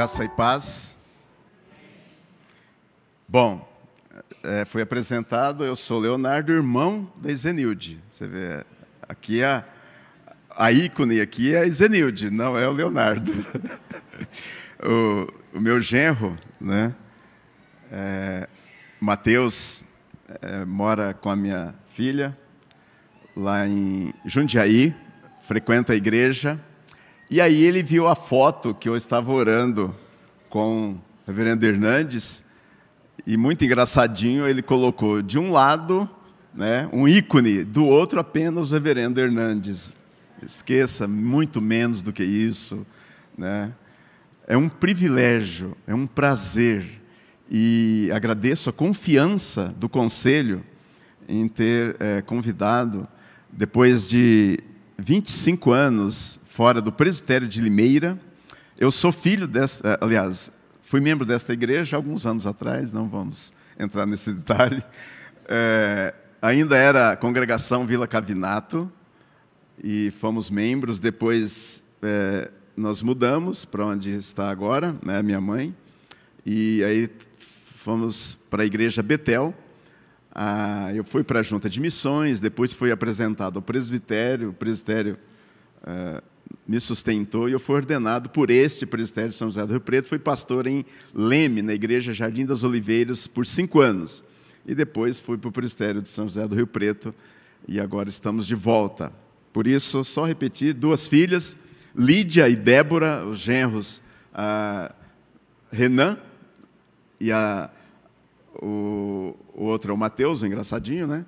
Graça e paz. Bom, foi apresentado, eu sou Leonardo, irmão da Izenilde. Você vê, aqui a ícone aqui é a Izenilde, não é o Leonardo. o meu genro, né, Mateus, mora com a minha filha, lá em Jundiaí, frequenta a igreja. E aí ele viu a foto que eu estava orando com o reverendo Hernandes, e muito engraçadinho, ele colocou de um lado, né, um ícone, do outro apenas o reverendo Hernandes. Esqueça, muito menos do que isso, né? É um privilégio, é um prazer, e agradeço a confiança do conselho em ter convidado, depois de 25 anos fora do presbitério de Limeira. Eu sou filho aliás, fui membro desta igreja alguns anos atrás, não vamos entrar nesse detalhe. Ainda era a congregação Vila Cavinato, e fomos membros. Depois nós mudamos para onde está agora, né, minha mãe, e aí fomos para a igreja Betel. Eu fui para a junta de missões, depois fui apresentado ao presbitério, o presbitério me sustentou, e eu fui ordenado por este presbitério de São José do Rio Preto. Fui pastor em Leme, na igreja Jardim das Oliveiras, por 5 anos. E depois fui para o presbitério de São José do Rio Preto, e agora estamos de volta. Por isso, só repetir, 2 filhas, Lídia e Débora, os genros Renan, e o outro é o Mateus, o engraçadinho, né?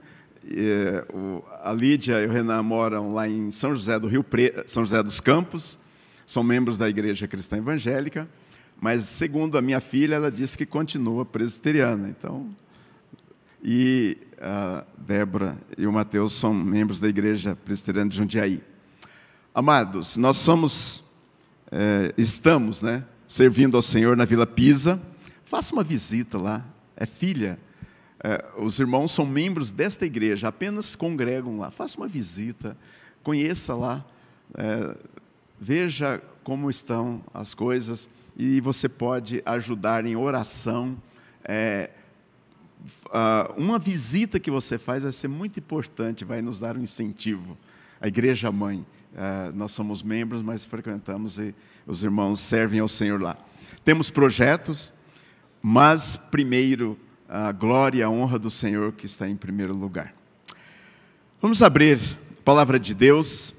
A Lídia e o Renan moram lá em São José do Rio Preto, São José dos Campos, são membros da Igreja Cristã Evangélica, mas, segundo a minha filha, ela disse que continua presbiteriana. Então, e a Débora e o Mateus são membros da Igreja Presbiteriana de Jundiaí. Amados, nós estamos, né, servindo ao Senhor na Vila Pisa. Faça uma visita lá, é filha. Os irmãos são membros desta igreja, apenas congregam lá. Faça uma visita, conheça lá, veja como estão as coisas, e você pode ajudar em oração. Uma visita que você faz vai ser muito importante, vai nos dar um incentivo. A igreja mãe, nós somos membros, mas frequentamos, e os irmãos servem ao Senhor lá. Temos projetos, mas primeiro a glória e a honra do Senhor que está em primeiro lugar. Vamos abrir a palavra de Deus.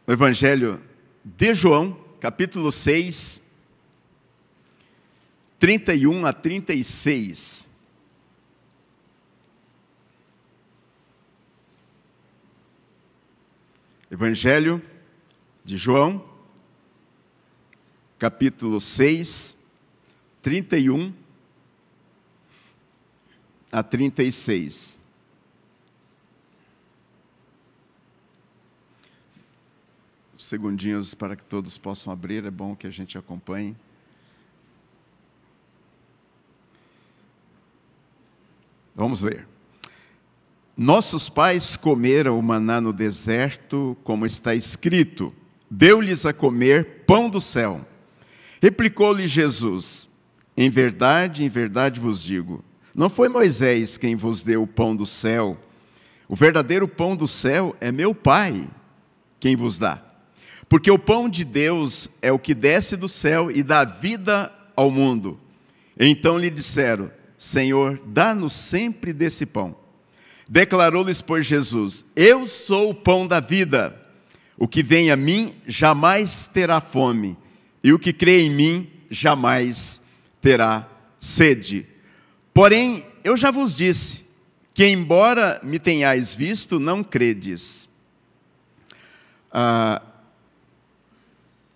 No Evangelho de João, capítulo 6, 31 a 36. Evangelho de João, capítulo 6, 31 a 36. Segundinhos para que todos possam abrir, é bom que a gente acompanhe. Vamos ler. Nossos pais comeram o maná no deserto, como está escrito: deu-lhes a comer pão do céu. Replicou-lhe Jesus: em verdade vos digo, não foi Moisés quem vos deu o pão do céu. O verdadeiro pão do céu é meu Pai quem vos dá. Porque o pão de Deus é o que desce do céu e dá vida ao mundo. Então lhe disseram: Senhor, dá-nos sempre desse pão. Declarou-lhes, pois, Jesus: eu sou o pão da vida. O que vem a mim jamais terá fome, e o que crê em mim jamais terá sede. Porém, eu já vos disse que, embora me tenhais visto, não credes.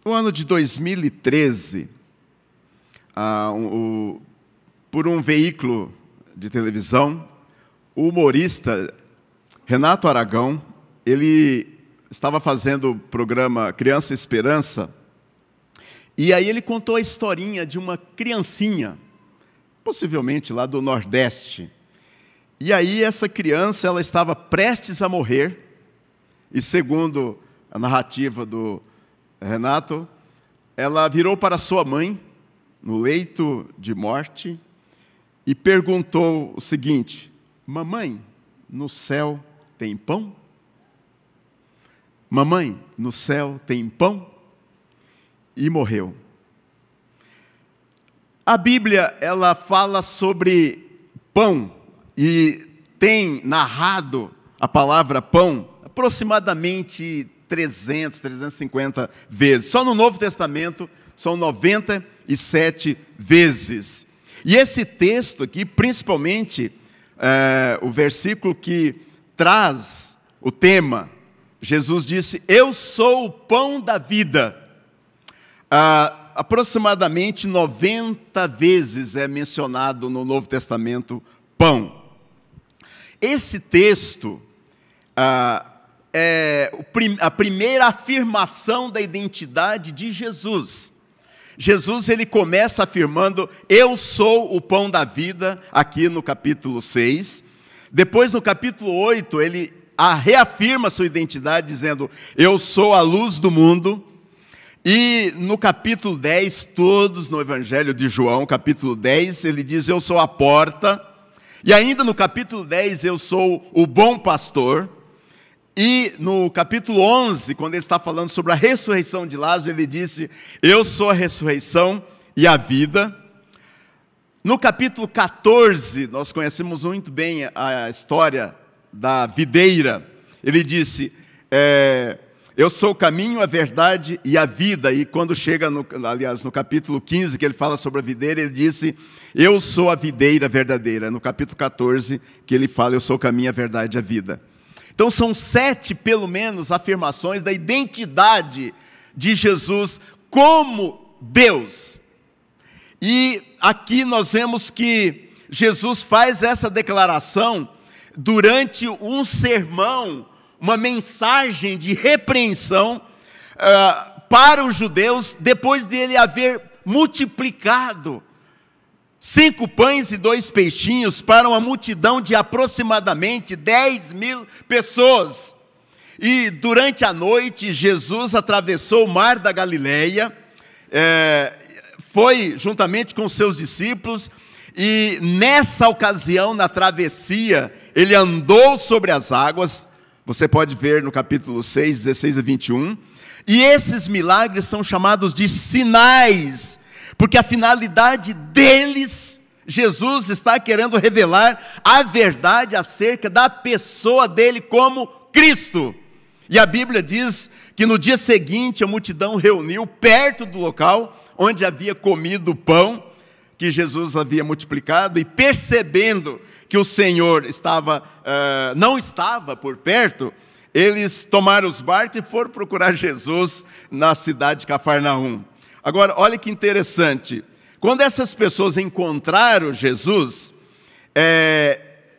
No ano de 2013, por um veículo de televisão, o humorista Renato Aragão, ele estava fazendo o programa Criança Esperança, e aí ele contou a historinha de uma criancinha, possivelmente lá do Nordeste. E aí essa criança, ela estava prestes a morrer, e segundo a narrativa do Renato, ela virou para sua mãe, no leito de morte, e perguntou o seguinte: mamãe, no céu tem pão? Mamãe, no céu tem pão? E morreu. A Bíblia, ela fala sobre pão, e tem narrado a palavra pão aproximadamente 350 vezes. Só no Novo Testamento são 97 vezes. E esse texto aqui, principalmente o versículo que traz o tema, Jesus disse: eu sou o pão da vida. Aproximadamente 90 vezes é mencionado no Novo Testamento pão. Esse texto é a primeira afirmação da identidade de Jesus. Jesus, ele começa afirmando: eu sou o pão da vida, aqui no capítulo 6. Depois, no capítulo 8, ele reafirma sua identidade, dizendo: eu sou a luz do mundo. E no capítulo 10, todos no Evangelho de João, capítulo 10, ele diz: eu sou a porta. E ainda no capítulo 10, eu sou o bom pastor. E no capítulo 11, quando ele está falando sobre a ressurreição de Lázaro, ele disse: eu sou a ressurreição e a vida. No capítulo 14, nós conhecemos muito bem a história da videira. Ele disse: eu sou o caminho, a verdade e a vida. E quando chega, no capítulo 15, que ele fala sobre a videira, ele disse: eu sou a videira verdadeira. No capítulo 14, que ele fala: eu sou o caminho, a verdade e a vida. Então são 7, pelo menos, afirmações da identidade de Jesus como Deus. E aqui nós vemos que Jesus faz essa declaração durante um sermão, uma mensagem de repreensão para os judeus, depois de ele haver multiplicado 5 pães e 2 peixinhos para uma multidão de aproximadamente 10.000 pessoas. E durante a noite, Jesus atravessou o mar da Galileia, foi juntamente com seus discípulos, e nessa ocasião, na travessia, ele andou sobre as águas. Você pode ver no capítulo 6, 16 a 21. E esses milagres são chamados de sinais, porque a finalidade deles, Jesus está querendo revelar a verdade acerca da pessoa dele como Cristo. E a Bíblia diz que no dia seguinte a multidão reuniu perto do local onde havia comido o pão que Jesus havia multiplicado, e percebendo que o Senhor não estava por perto, eles tomaram os barcos e foram procurar Jesus na cidade de Cafarnaum. Agora, olha que interessante. Quando essas pessoas encontraram Jesus,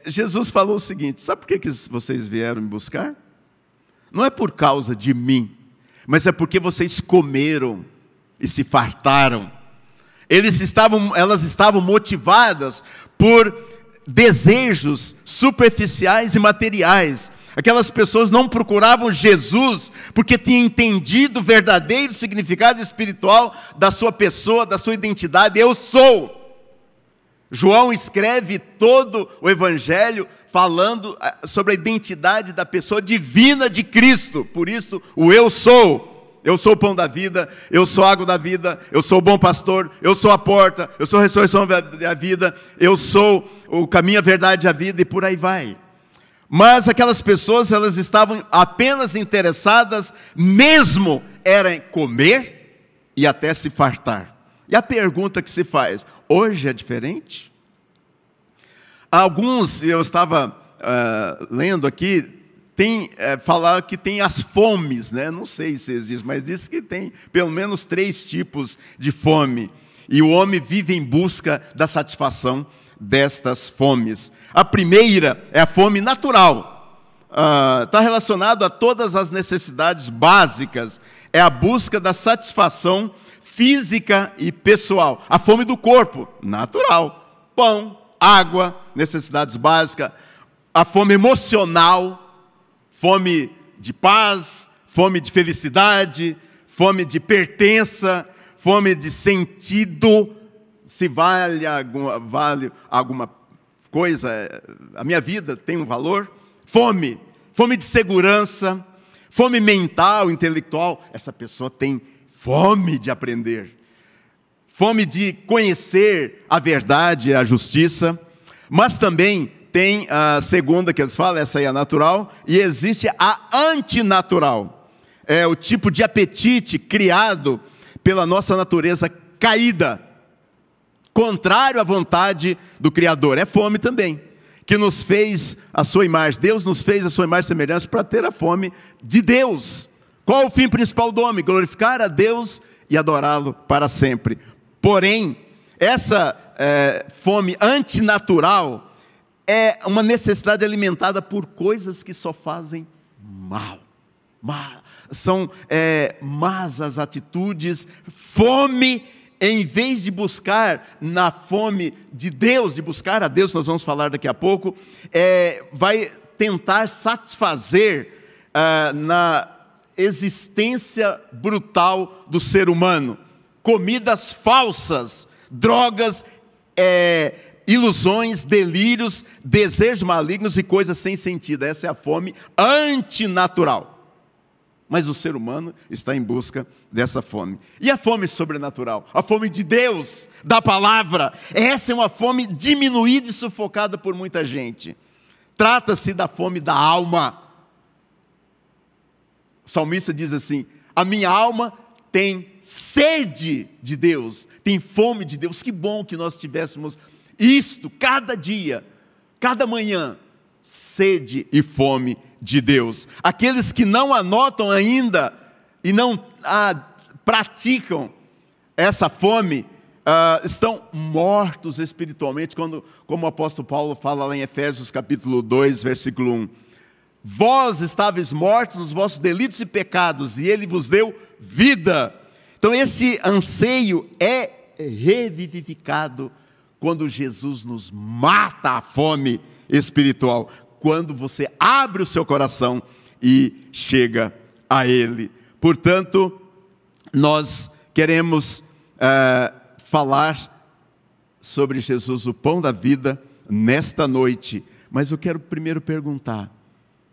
Jesus falou o seguinte: sabe por que vocês vieram me buscar? Não é por causa de mim, mas é porque vocês comeram e se fartaram. Elas estavam motivadas por desejos superficiais e materiais. Aquelas pessoas não procuravam Jesus porque tinham entendido o verdadeiro significado espiritual da sua pessoa, da sua identidade. Eu sou. João escreve todo o Evangelho falando sobre a identidade da pessoa divina de Cristo. Por isso, o eu sou. Eu sou o pão da vida, eu sou a água da vida, eu sou o bom pastor, eu sou a porta, eu sou a ressurreição da vida, eu sou o caminho, a verdade e a vida, e por aí vai. Mas aquelas pessoas, elas estavam apenas interessadas, mesmo era em comer e até se fartar. E a pergunta que se faz: hoje é diferente? Alguns, eu estava lendo aqui, falar que tem as fomes, né? Não sei se existe, mas diz que tem pelo menos 3 tipos de fome. E o homem vive em busca da satisfação destas fomes. A primeira é a fome natural. Está relacionado a todas as necessidades básicas. É a busca da satisfação física e pessoal. A fome do corpo, natural. Pão, água, necessidades básicas. A fome emocional, fome de paz, fome de felicidade, fome de pertença, fome de sentido, se vale alguma coisa, a minha vida tem um valor. Fome de segurança, fome mental, intelectual. Essa pessoa tem fome de aprender, fome de conhecer a verdade, a justiça. Mas também tem a segunda que eles falam, essa aí é a natural, e existe a antinatural. É o tipo de apetite criado pela nossa natureza caída, contrário à vontade do Criador. É fome também, que nos fez a sua imagem. Deus nos fez a sua imagem e semelhança para ter a fome de Deus. Qual o fim principal do homem? Glorificar a Deus e adorá-lo para sempre. Porém, essa fome antinatural é uma necessidade alimentada por coisas que só fazem mal. São más as atitudes. Fome, em vez de buscar na fome de Deus, de buscar a Deus, nós vamos falar daqui a pouco, vai tentar satisfazer na existência brutal do ser humano. Comidas falsas, drogas, ilusões, delírios, desejos malignos e coisas sem sentido. Essa é a fome antinatural. Mas o ser humano está em busca dessa fome. E a fome sobrenatural? A fome de Deus, da palavra. Essa é uma fome diminuída e sufocada por muita gente. Trata-se da fome da alma. O salmista diz assim: a minha alma tem sede de Deus, tem fome de Deus. Que bom que nós tivéssemos isto cada dia, cada manhã, sede e fome de Deus. Aqueles que não anotam ainda e não praticam essa fome, estão mortos espiritualmente, como o apóstolo Paulo fala lá em Efésios capítulo 2, versículo 1. Vós estáveis mortos nos vossos delitos e pecados, e ele vos deu vida. Então esse anseio é revivificado quando Jesus nos mata a fome espiritual, quando você abre o seu coração e chega a Ele. Portanto, nós queremos falar sobre Jesus, o pão da vida, nesta noite. Mas eu quero primeiro perguntar: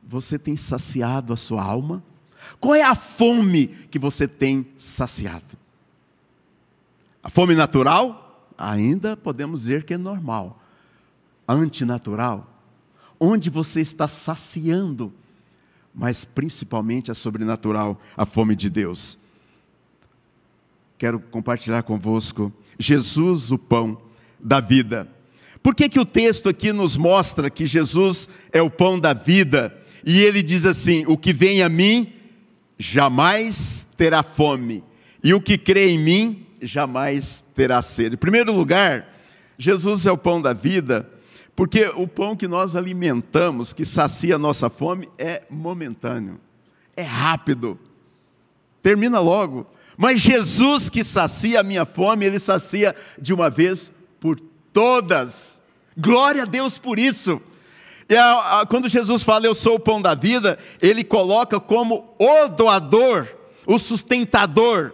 você tem saciado a sua alma? Qual é a fome que você tem saciado? A fome natural? Ainda podemos dizer que é normal. Antinatural? Onde você está saciando, mas principalmente a sobrenatural, a fome de Deus. Quero compartilhar convosco Jesus, o pão da vida. Por que o texto aqui nos mostra que Jesus é o pão da vida? E ele diz assim: o que vem a mim jamais terá fome, e o que crê em mim jamais terá sede. Em primeiro lugar, Jesus é o pão da vida, porque o pão que nós alimentamos, que sacia a nossa fome, é momentâneo, é rápido, termina logo. Mas Jesus, que sacia a minha fome, Ele sacia de uma vez por todas. Glória a Deus por isso. E quando Jesus fala, eu sou o pão da vida, Ele coloca como o doador, o sustentador.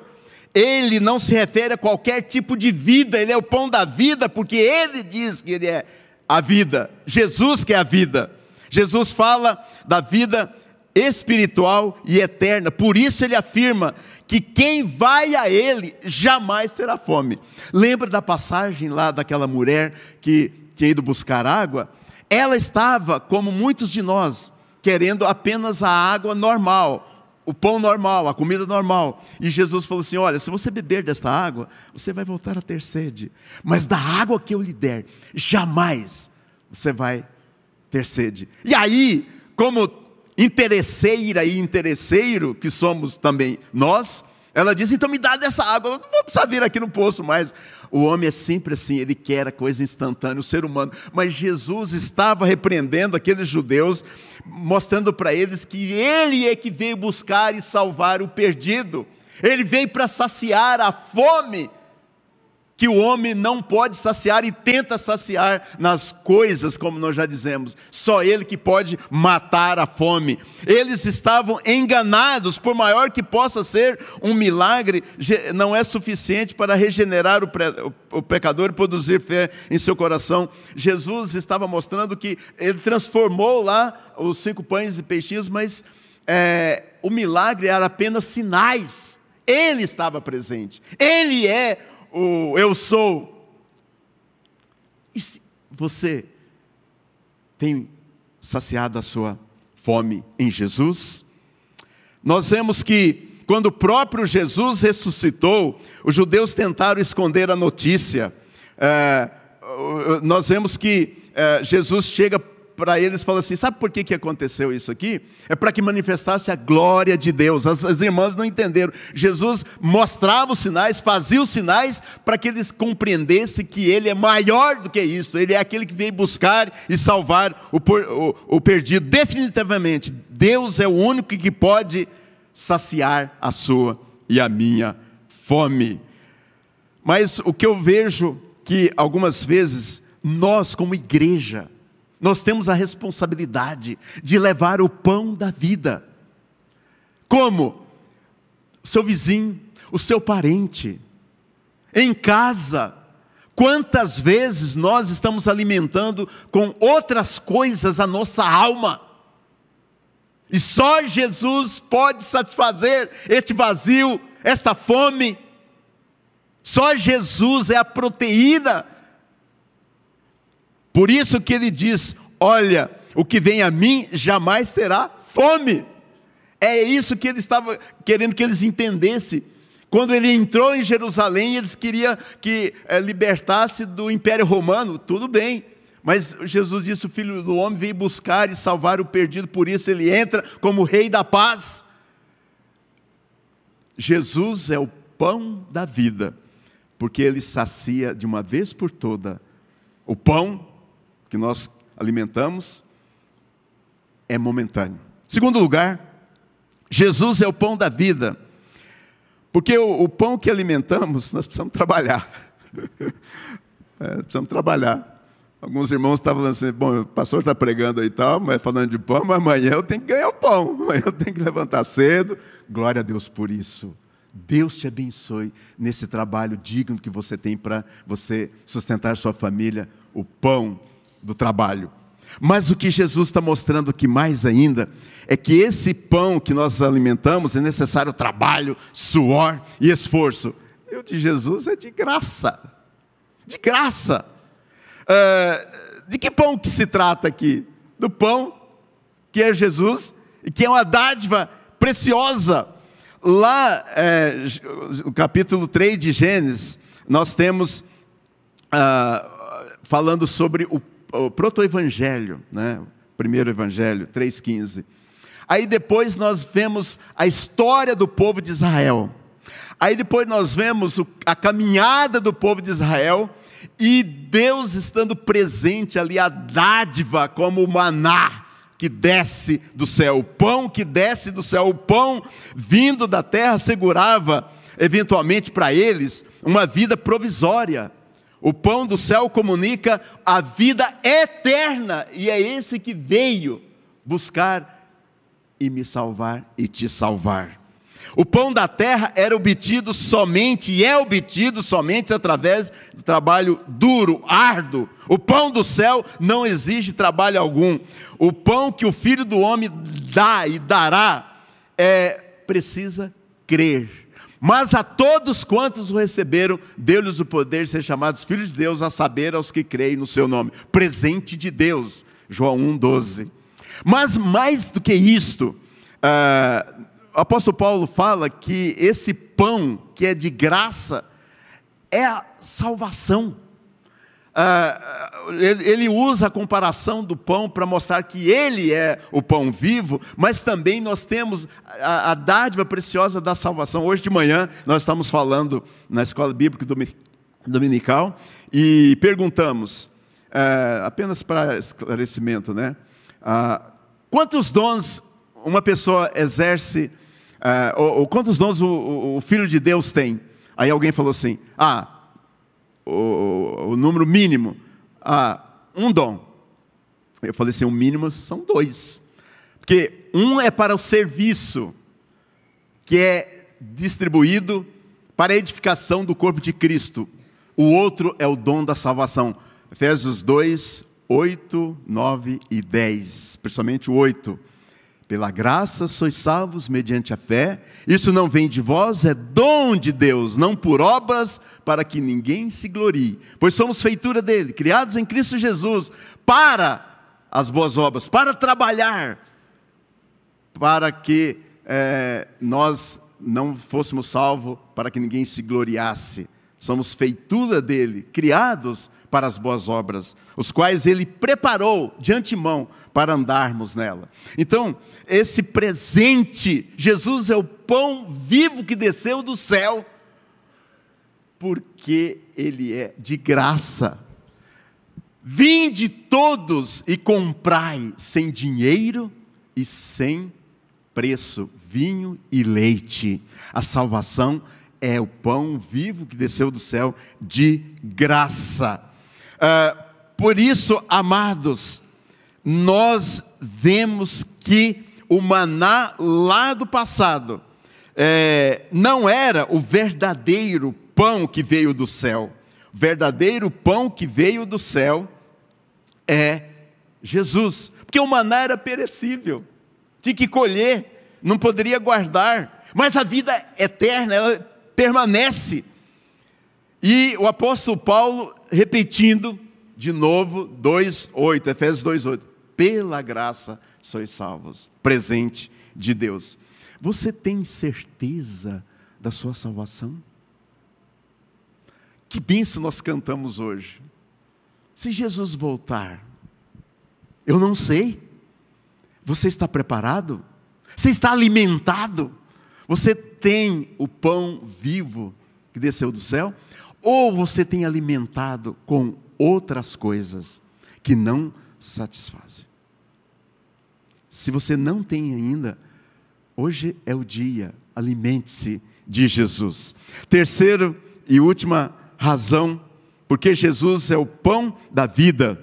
Ele não se refere a qualquer tipo de vida, Ele é o pão da vida, porque Ele diz que Ele é a vida. Jesus que é a vida. Jesus fala da vida espiritual e eterna. Por isso Ele afirma que quem vai a Ele jamais terá fome. Lembra da passagem lá daquela mulher que tinha ido buscar água? Ela estava, como muitos de nós, querendo apenas a água normal, o pão normal, a comida normal. E Jesus falou assim: olha, se você beber desta água, você vai voltar a ter sede. Mas da água que eu lhe der, jamais você vai ter sede. E aí, como interesseira e interesseiro que somos também nós, ela diz: então me dá dessa água, eu não vou precisar vir aqui no poço mais. O homem é sempre assim, ele quer a coisa instantânea, o ser humano. Mas Jesus estava repreendendo aqueles judeus, mostrando para eles que Ele é que veio buscar e salvar o perdido. Ele veio para saciar a fome que o homem não pode saciar e tenta saciar nas coisas, como nós já dizemos. Só Ele que pode matar a fome. Eles estavam enganados, por maior que possa ser um milagre, não é suficiente para regenerar o pecador e produzir fé em seu coração. Jesus estava mostrando que Ele transformou lá os 5 pães e peixinhos, mas o milagre era apenas sinais. Ele estava presente. Ele é o eu sou. E se você tem saciado a sua fome em Jesus? Nós vemos que quando o próprio Jesus ressuscitou, os judeus tentaram esconder a notícia. Nós vemos que Jesus chega para eles e fala assim: sabe por que aconteceu isso aqui? É para que manifestasse a glória de Deus. As irmãs não entenderam. Jesus mostrava os sinais, fazia os sinais, para que eles compreendessem que Ele é maior do que isso. Ele é aquele que veio buscar e salvar o perdido. Definitivamente, Deus é o único que pode saciar a sua e a minha fome. Mas o que eu vejo que algumas vezes nós, como igreja, nós temos a responsabilidade de levar o pão da vida. Como? O seu vizinho, o seu parente, em casa. Quantas vezes nós estamos alimentando com outras coisas a nossa alma? E só Jesus pode satisfazer este vazio, esta fome. Só Jesus é a proteína. Por isso que ele diz: olha, o que vem a mim jamais terá fome. É isso que ele estava querendo que eles entendessem. Quando ele entrou em Jerusalém, eles queriam que libertasse do Império Romano. Tudo bem, mas Jesus disse: o Filho do Homem veio buscar e salvar o perdido. Por isso ele entra como Rei da Paz. Jesus é o pão da vida, porque ele sacia de uma vez por toda. O pão que nós alimentamos é momentâneo. Segundo lugar, Jesus é o pão da vida, porque o pão que alimentamos, nós precisamos trabalhar. Precisamos trabalhar. Alguns irmãos estavam falando assim: bom, o pastor está pregando aí e tal, mas falando de pão, mas amanhã eu tenho que ganhar o pão, amanhã eu tenho que levantar cedo. Glória a Deus por isso. Deus te abençoe nesse trabalho digno que você tem para você sustentar sua família, o pão do trabalho. Mas o que Jesus está mostrando aqui mais ainda é que esse pão que nós alimentamos é necessário trabalho, suor e esforço. E o de Jesus é de graça. De graça. De que pão que se trata aqui? Do pão que é Jesus e que é uma dádiva preciosa. Lá no capítulo 3 de Gênesis, nós temos falando sobre o proto-evangelho, né? O primeiro evangelho, 3,15. Aí depois nós vemos a história do povo de Israel. Aí depois nós vemos a caminhada do povo de Israel e Deus estando presente ali, a dádiva como o maná que desce do céu, o pão que desce do céu, o pão vindo da terra assegurava eventualmente para eles uma vida provisória. O pão do céu comunica a vida eterna, e é esse que veio buscar e me salvar e te salvar. O pão da terra era obtido somente, e é obtido somente através do trabalho duro, árduo. O pão do céu não exige trabalho algum. O pão que o Filho do Homem dá e dará, precisa crer. Mas a todos quantos o receberam, deu-lhes o poder de ser chamados filhos de Deus, a saber, aos que creem no seu nome. Presente de Deus, João 1,12. Mas mais do que isto, o apóstolo Paulo fala que esse pão que é de graça é a salvação. Ele usa a comparação do pão para mostrar que ele é o pão vivo, mas também nós temos a dádiva preciosa da salvação. Hoje de manhã nós estamos falando na escola bíblica dominical e perguntamos, apenas para esclarecimento, né? Quantos dons uma pessoa exerce, ou quantos dons o Filho de Deus tem? Aí alguém falou assim: o número mínimo? Um dom. Eu falei assim, o mínimo são 2. Porque um é para o serviço, que é distribuído para a edificação do corpo de Cristo. O outro é o dom da salvação. Efésios 2, 8, 9 e 10. Principalmente o 8. Pela graça sois salvos mediante a fé. Isso não vem de vós, é dom de Deus, não por obras, para que ninguém se glorie. Pois somos feitura dele, criados em Cristo Jesus, para as boas obras, para trabalhar, para que nós não fôssemos salvos, para que ninguém se gloriasse. Somos feitura dele, criados para as boas obras, os quais ele preparou de antemão para andarmos nela. Então, esse presente, Jesus é o pão vivo que desceu do céu, porque ele é de graça. Vinde todos e comprai sem dinheiro e sem preço, vinho e leite. A salvação é o pão vivo que desceu do céu de graça. Por isso, amados, nós vemos que o maná lá do passado não era o verdadeiro pão que veio do céu. O verdadeiro pão que veio do céu é Jesus. Porque o maná era perecível, tinha que colher, não poderia guardar. Mas a vida eterna, ela permanece. E o apóstolo Paulo, repetindo de novo, 2:8, Efésios 2:8, pela graça sois salvos, presente de Deus. Você tem certeza da sua salvação? Que bênção nós cantamos hoje. Se Jesus voltar, eu não sei. Você está preparado? Você está alimentado? Você tem o pão vivo que desceu do céu? Ou você tem alimentado com outras coisas que não satisfazem? Se você não tem ainda, hoje é o dia, alimente-se de Jesus. Terceiro e última razão, porque Jesus é o pão da vida,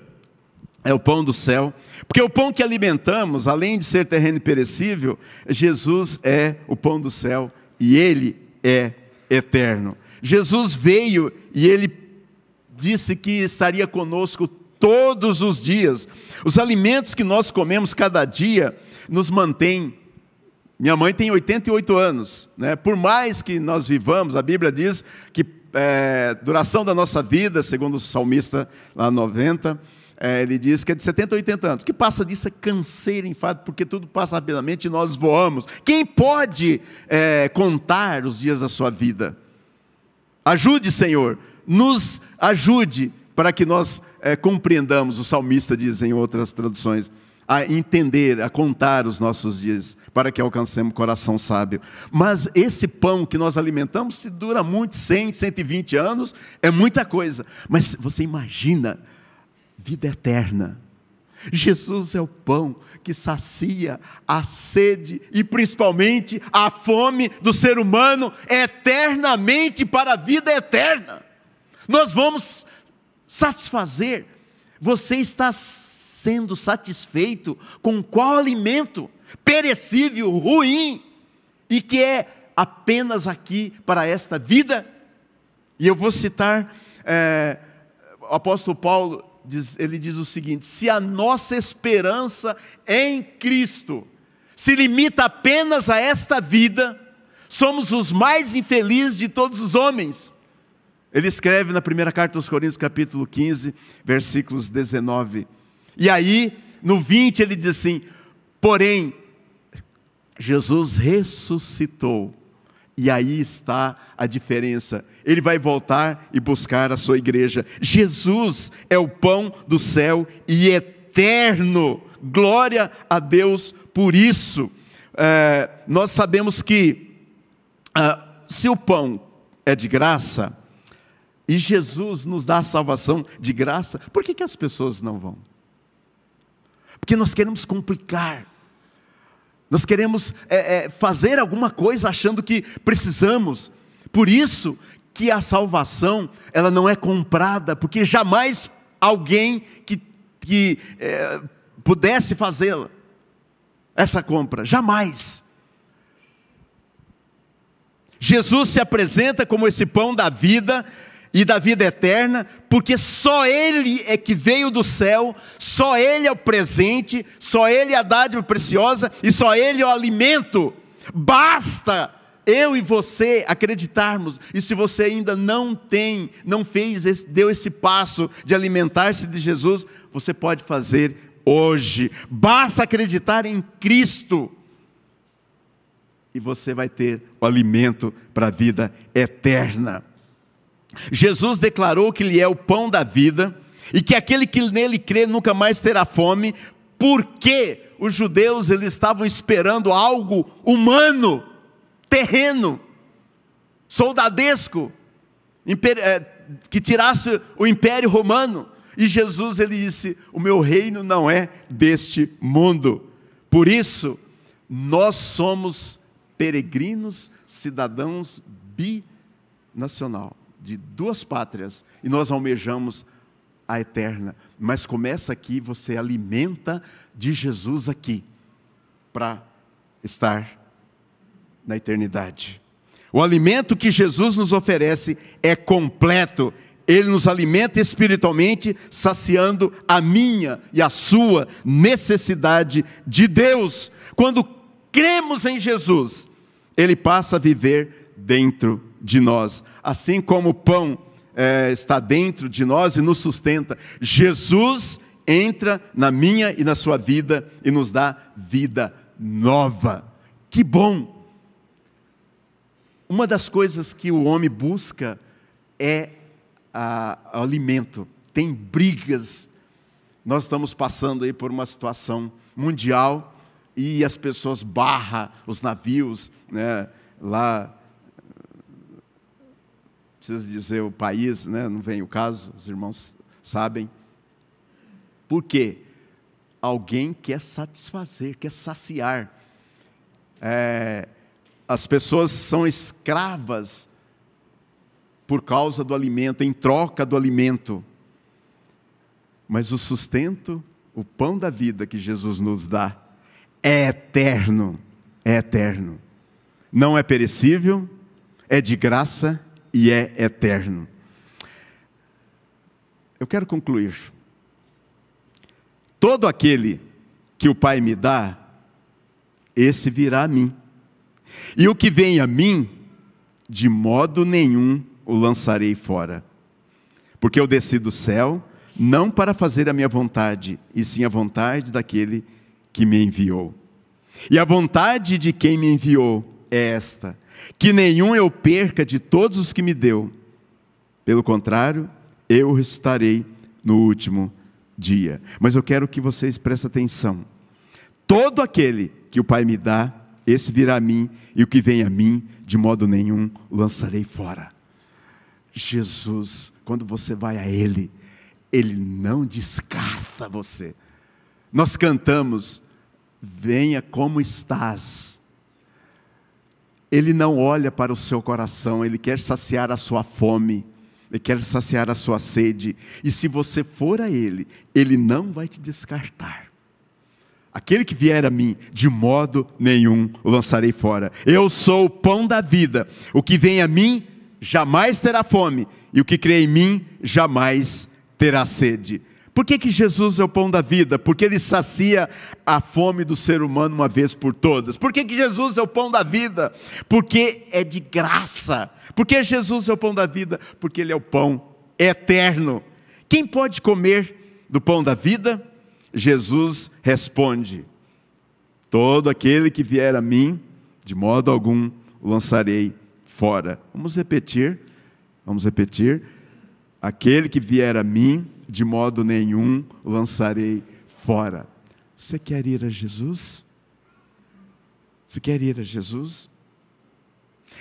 é o pão do céu, porque o pão que alimentamos, além de ser terreno e perecível, Jesus é o pão do céu e ele é eterno. Jesus veio e ele disse que estaria conosco todos os dias. Os alimentos que nós comemos cada dia nos mantêm. Minha mãe tem 88 anos, né? Por mais que nós vivamos, a Bíblia diz que duração da nossa vida, segundo o salmista lá 90, ele diz que é de 70 a 80 anos. O que passa disso é canseira, enfado, porque tudo passa rapidamente e nós voamos. Quem pode contar os dias da sua vida? Ajude, Senhor, nos ajude para que nós compreendamos, o salmista diz em outras traduções, a entender, a contar os nossos dias, para que alcancemos coração sábio. Mas esse pão que nós alimentamos, se dura muito, 100, 120 anos, é muita coisa. Mas você imagina, vida eterna. Jesus é o pão que sacia a sede e principalmente a fome do ser humano eternamente para a vida eterna. Nós vamos satisfazer. Você está sendo satisfeito com qual alimento? Perecível, ruim, e que é apenas aqui para esta vida? E eu vou citar o apóstolo Paulo. Ele diz o seguinte: se a nossa esperança em Cristo se limita apenas a esta vida, somos os mais infelizes de todos os homens. Ele escreve na primeira carta aos Coríntios, capítulo 15, versículos 19. E aí, no 20, ele diz assim: porém, Jesus ressuscitou. E aí está a diferença. Ele vai voltar e buscar a sua igreja. Jesus é o pão do céu e eterno. Glória a Deus por isso. Nós sabemos que se o pão é de graça, e Jesus nos dá a salvação de graça, por que as pessoas não vão? Porque nós queremos complicar. Nós queremos fazer alguma coisa achando que precisamos. Por isso que a salvação, ela não é comprada, porque jamais alguém que pudesse fazê-la, essa compra, jamais. Jesus se apresenta como esse pão da vida e da vida eterna, porque só Ele é que veio do céu, só Ele é o presente, só Ele é a dádiva preciosa, e só Ele é o alimento. Basta eu e você acreditarmos, e se você ainda não deu esse passo de alimentar-se de Jesus, você pode fazer hoje. Basta acreditar em Cristo, e você vai ter o alimento para a vida eterna. Jesus declarou que Ele é o pão da vida, e que aquele que nele crê nunca mais terá fome, porque os judeus eles estavam esperando algo humano, terreno, soldadesco, que tirasse o império romano. E Jesus ele disse: o meu reino não é deste mundo. Por isso, nós somos peregrinos, cidadãos binacional, de duas pátrias, e nós almejamos a eterna. Mas começa aqui, você alimenta de Jesus aqui, para estar na eternidade. O alimento que Jesus nos oferece é completo. Ele nos alimenta espiritualmente, saciando a minha e a sua necessidade de Deus. Quando cremos em Jesus, Ele passa a viver dentro de nós. Assim como o pão está dentro de nós e nos sustenta, Jesus entra na minha e na sua vida e nos dá vida nova. Que bom! Uma das coisas que o homem busca é o alimento. Tem brigas. Nós estamos passando aí por uma situação mundial e as pessoas barram os navios, né? Lá, precisa dizer o país, né? Não vem o caso, os irmãos sabem. Por quê? Alguém quer satisfazer, quer saciar. As pessoas são escravas por causa do alimento, em troca do alimento. Mas o sustento, o pão da vida que Jesus nos dá, é eterno, é eterno. Não é perecível, é de graça e é eterno. Eu quero concluir. Todo aquele que o Pai me dá, esse virá a mim. E o que vem a mim, de modo nenhum o lançarei fora. Porque eu desci do céu, não para fazer a minha vontade, e sim a vontade daquele que me enviou. E a vontade de quem me enviou é esta: que nenhum eu perca de todos os que me deu. Pelo contrário, eu ressuscitarei no último dia. Mas eu quero que vocês prestem atenção. Todo aquele que o Pai me dá, esse virá a mim, e o que vem a mim, de modo nenhum o lançarei fora. Jesus, quando você vai a Ele, Ele não descarta você. Nós cantamos: venha como estás. Ele não olha para o seu coração, Ele quer saciar a sua fome, Ele quer saciar a sua sede. E se você for a Ele, Ele não vai te descartar. Aquele que vier a mim, de modo nenhum o lançarei fora. Eu sou o pão da vida. O que vem a mim jamais terá fome, e o que crê em mim jamais terá sede. Por que Jesus é o pão da vida? Porque Ele sacia a fome do ser humano uma vez por todas. Por que Jesus é o pão da vida? Porque é de graça. Por que Jesus é o pão da vida? Porque Ele é o pão eterno. Quem pode comer do pão da vida? Jesus responde: todo aquele que vier a mim, de modo algum o lançarei fora. Vamos repetir. Aquele que vier a mim, de modo nenhum o lançarei fora. Você quer ir a Jesus? Você quer ir a Jesus?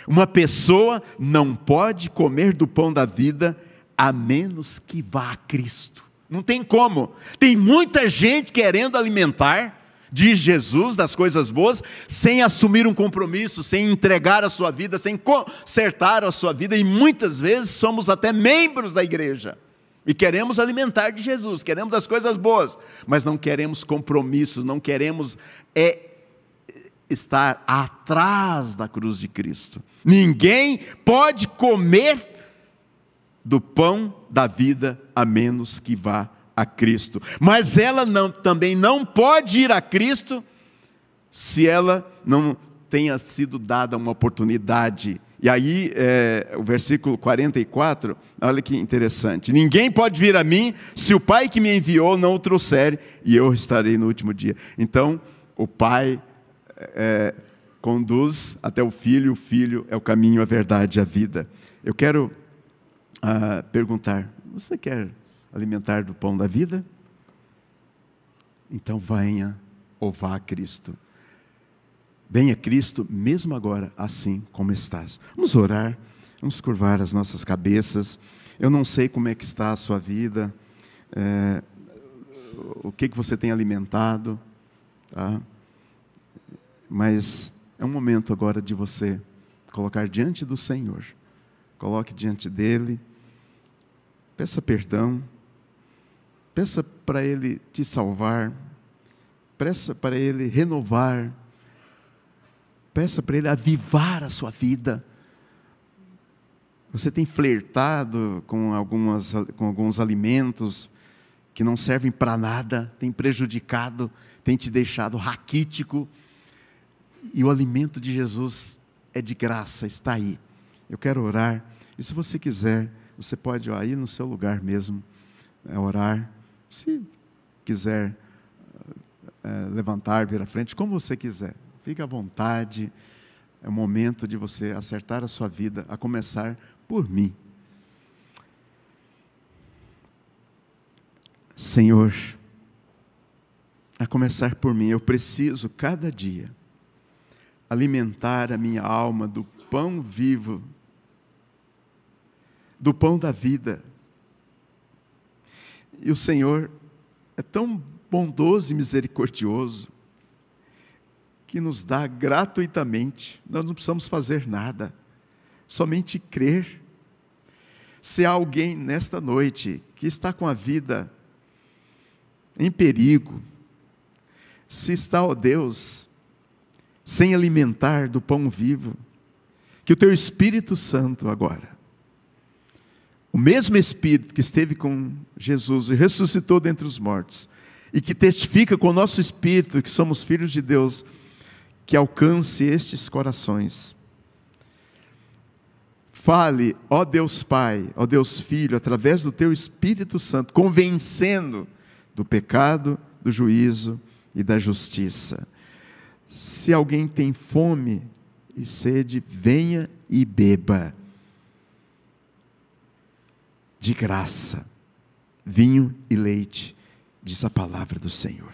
Uma pessoa não pode comer do pão da vida a menos que vá a Cristo. Não tem como. Tem muita gente querendo alimentar, de Jesus, das coisas boas, sem assumir um compromisso, sem entregar a sua vida, sem consertar a sua vida, e muitas vezes somos até membros da igreja, e queremos alimentar de Jesus, queremos as coisas boas, mas não queremos compromissos, não queremos estar atrás da cruz de Cristo. Ninguém pode comer do pão da vida a menos que vá a Cristo, mas ela também não pode ir a Cristo se ela não tenha sido dada uma oportunidade. E aí o versículo 44, olha que interessante: ninguém pode vir a mim se o Pai que me enviou não o trouxer, e eu estarei no último dia. Então o Pai conduz até o Filho é o caminho, a verdade e a vida. Eu quero perguntar: você quer alimentar do pão da vida? Então venha ou vá a Cristo. Venha a Cristo mesmo agora, assim como estás. Vamos orar, vamos curvar as nossas cabeças. Eu não sei como é que está a sua vida, o que você tem alimentado, tá? Mas é um momento agora de você colocar diante do Senhor. Coloque diante dEle, peça perdão, peça para Ele te salvar, peça para Ele renovar, peça para Ele avivar a sua vida. Você tem flertado com alguns alimentos que não servem para nada, tem prejudicado, tem te deixado raquítico, e o alimento de Jesus é de graça, está aí. Eu quero orar, e se você quiser, você pode ir no seu lugar mesmo, orar. Se quiser levantar, vir à frente, como você quiser, fique à vontade. É o momento de você acertar a sua vida, a começar por mim. Senhor, a começar por mim, eu preciso cada dia alimentar a minha alma do pão vivo, do pão da vida. E o Senhor é tão bondoso e misericordioso, que nos dá gratuitamente. Nós não precisamos fazer nada, somente crer. Se há alguém nesta noite que está com a vida em perigo, se está, ó Deus, sem alimentar do pão vivo, que o Teu Espírito Santo agora, o mesmo Espírito que esteve com Jesus e ressuscitou dentre os mortos, e que testifica com o nosso Espírito que somos filhos de Deus, que alcance estes corações. Fale, ó Deus Pai, ó Deus Filho, através do Teu Espírito Santo, convencendo do pecado, do juízo e da justiça. Se alguém tem fome e sede, venha e beba. De graça, vinho e leite, diz a palavra do Senhor.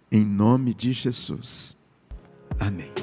Em nome de Jesus. Amém.